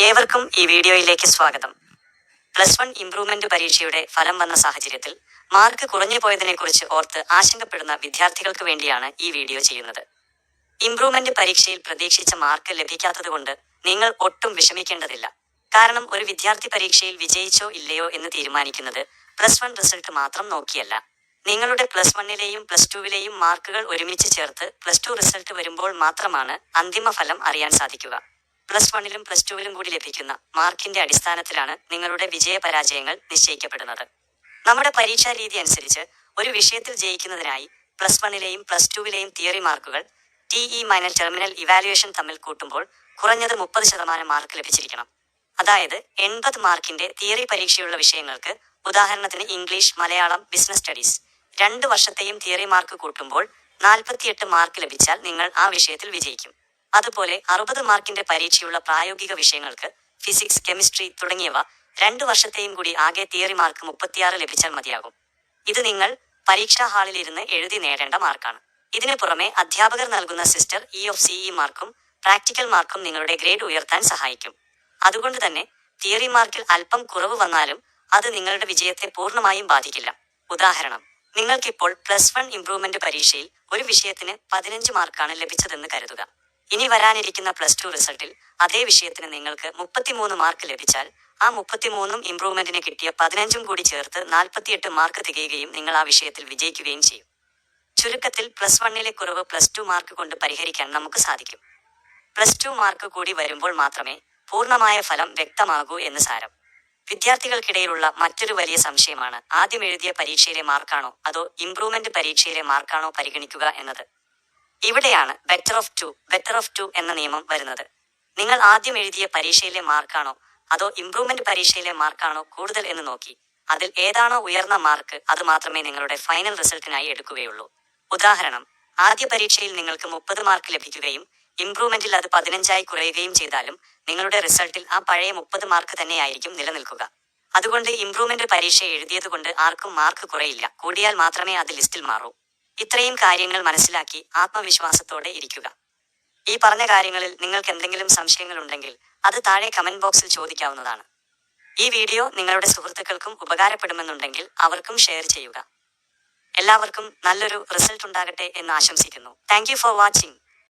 ഏവർക്കും ഈ വീഡിയോയിലേക്ക് സ്വാഗതം. +1 ഇംപ്രൂവ്മെന്റ് പരീക്ഷയുടെ ഫലം വന്ന സാഹചര്യത്തിൽ മാർക്ക് കുറഞ്ഞു പോയതിനെക്കുറിച്ച് ഓർത്ത് ആശങ്കപ്പെടുന്ന വിദ്യാർത്ഥികൾക്ക് വേണ്ടിയാണ് ഈ വീഡിയോ ചെയ്യുന്നത്. ഇംപ്രൂവ്മെന്റ് പരീക്ഷയിൽ പ്രതീക്ഷിച്ച മാർക്ക് ലഭിക്കാത്തതുകൊണ്ട് നിങ്ങൾ ഒട്ടും വിഷമിക്കേണ്ടതില്ല. കാരണം ഒരു വിദ്യാർത്ഥി പരീക്ഷയിൽ വിജയിച്ചോ ഇല്ലയോ എന്ന് തീരുമാനിക്കുന്നത് +1 റിസൾട്ട് മാത്രം നോക്കിയല്ല. നിങ്ങളുടെ +1ലെയും +2വിലെയും മാർക്കുകൾ ഒരുമിച്ച് ചേർത്ത് +2 റിസൾട്ട് വരുമ്പോൾ മാത്രമാണ് അന്തിമ ഫലം അറിയാൻ സാധിക്കുക. +1ലും +2വിലും കൂടി ലഭിക്കുന്ന മാർക്കിന്റെ അടിസ്ഥാനത്തിലാണ് നിങ്ങളുടെ വിജയപരാജയങ്ങൾ നിശ്ചയിക്കപ്പെടുന്നത്. നമ്മുടെ പരീക്ഷാ രീതി അനുസരിച്ച് ഒരു വിഷയത്തിൽ ജയിക്കുന്നതിനായി +1ലെയും +2വിലെയും തിയറി മാർക്കുകൾ ടെർമിനൽ ഇവാലുവേഷൻ തമ്മിൽ കൂട്ടുമ്പോൾ കുറഞ്ഞത് 30% മാർക്ക് ലഭിച്ചിരിക്കണം. അതായത് 80 മാർക്കിന്റെ തിയറി പരീക്ഷയുള്ള വിഷയങ്ങൾക്ക്, ഉദാഹരണത്തിന് ഇംഗ്ലീഷ്, മലയാളം, ബിസിനസ് സ്റ്റഡീസ്, 2 വർഷത്തെയും തിയറി മാർക്ക് കൂട്ടുമ്പോൾ 48 മാർക്ക് ലഭിച്ചാൽ നിങ്ങൾ ആ വിഷയത്തിൽ വിജയിക്കും. അതുപോലെ 60 മാർക്കിന്റെ പരീക്ഷയുള്ള പ്രായോഗിക വിഷയങ്ങൾക്ക്, ഫിസിക്സ്, കെമിസ്ട്രി തുടങ്ങിയവ 2 വർഷത്തെയും കൂടി ആകെ തിയറി മാർക്ക് 36 ലഭിച്ചാൽ മതിയാകും. ഇത് നിങ്ങൾ പരീക്ഷാ ഹാളിലിരുന്ന് എഴുതി നേടേണ്ട മാർക്കാണ്. ഇതിനു പുറമെ അധ്യാപകർ നൽകുന്ന സിസ്റ്റർ CE മാർക്കും പ്രാക്ടിക്കൽ മാർക്കും നിങ്ങളുടെ ഗ്രേഡ് ഉയർത്താൻ സഹായിക്കും. അതുകൊണ്ട് തന്നെ തിയറി മാർക്കിൽ അല്പം കുറവ് വന്നാലും അത് നിങ്ങളുടെ വിജയത്തെ പൂർണ്ണമായും ബാധിക്കില്ല. ഉദാഹരണം, നിങ്ങൾക്കിപ്പോൾ +1 ഇംപ്രൂവ്മെന്റ് പരീക്ഷയിൽ ഒരു വിഷയത്തിന് 15 മാർക്കാണ് ലഭിച്ചതെന്ന് കരുതുക. ഇനി വരാനിരിക്കുന്ന +2 റിസൾട്ടിൽ അതേ വിഷയത്തിന് നിങ്ങൾക്ക് 33 മാർക്ക് ലഭിച്ചാൽ ആ 33ഉം ഇംപ്രൂവ്മെന്റിന് കിട്ടിയ 15ഉം കൂടി ചേർത്ത് 48 മാർക്ക് തികയുകയും നിങ്ങൾ ആ വിഷയത്തിൽ വിജയിക്കുകയും ചെയ്യും. ചുരുക്കത്തിൽ +1ലെ കുറവ് +2 മാർക്ക് കൊണ്ട് പരിഹരിക്കാൻ നമുക്ക് സാധിക്കും. +2 മാർക്ക് കൂടി വരുമ്പോൾ മാത്രമേ പൂർണ്ണമായ ഫലം വ്യക്തമാകൂ എന്ന് സാരം. വിദ്യാർത്ഥികൾക്കിടയിലുള്ള മറ്റൊരു വലിയ സംശയമാണ് ആദ്യം എഴുതിയ പരീക്ഷയിലെ മാർക്കാണോ അതോ ഇംപ്രൂവ്മെന്റ് പരീക്ഷയിലെ മാർക്കാണോ പരിഗണിക്കുക എന്നത്. ഇവിടെയാണ് ബെറ്റർ ഓഫ് ടു എന്ന നിയമം വരുന്നത്. നിങ്ങൾ ആദ്യം എഴുതിയ പരീക്ഷയിലെ മാർക്കാണോ അതോ ഇംപ്രൂവ്മെന്റ് പരീക്ഷയിലെ മാർക്കാണോ കൂടുതൽ എന്ന് നോക്കി അതിൽ ഏതാണോ ഉയർന്ന മാർക്ക് അത് മാത്രമേ നിങ്ങളുടെ ഫൈനൽ റിസൾട്ടിനായി എടുക്കുകയുള്ളൂ. ഉദാഹരണം, ആദ്യ പരീക്ഷയിൽ നിങ്ങൾക്ക് 30 മാർക്ക് ലഭിക്കുകയും ഇംപ്രൂവ്മെന്റിൽ അത് 15ആയി കുറയുകയും ചെയ്താലും നിങ്ങളുടെ റിസൾട്ടിൽ ആ പഴയ 30 മാർക്ക് തന്നെയായിരിക്കും നിലനിൽക്കുക. അതുകൊണ്ട് ഇംപ്രൂവ്മെന്റ് പരീക്ഷ എഴുതിയതുകൊണ്ട് ആർക്കും മാർക്ക് കുറയില്ല, കൂടിയാൽ മാത്രമേ അത് ലിസ്റ്റിൽ മാറൂ. ഇത്രയും കാര്യങ്ങൾ മനസ്സിലാക്കി ആത്മവിശ്വാസത്തോടെ ഇരിക്കുക. ഈ പറഞ്ഞ കാര്യങ്ങളിൽ നിങ്ങൾക്ക് എന്തെങ്കിലും സംശയങ്ങളുണ്ടെങ്കിൽ അത് താഴെ കമന്റ് ബോക്സിൽ ചോദിക്കാവുന്നതാണ്. ഈ വീഡിയോ നിങ്ങളുടെ സുഹൃത്തുക്കൾക്കും ഉപകാരപ്പെടുമെന്നുണ്ടെങ്കിൽ അവർക്കും ഷെയർ ചെയ്യുക. എല്ലാവർക്കും നല്ലൊരു റിസൾട്ട് ഉണ്ടാകട്ടെ എന്ന് ആശംസിക്കുന്നു. Thank you for watching.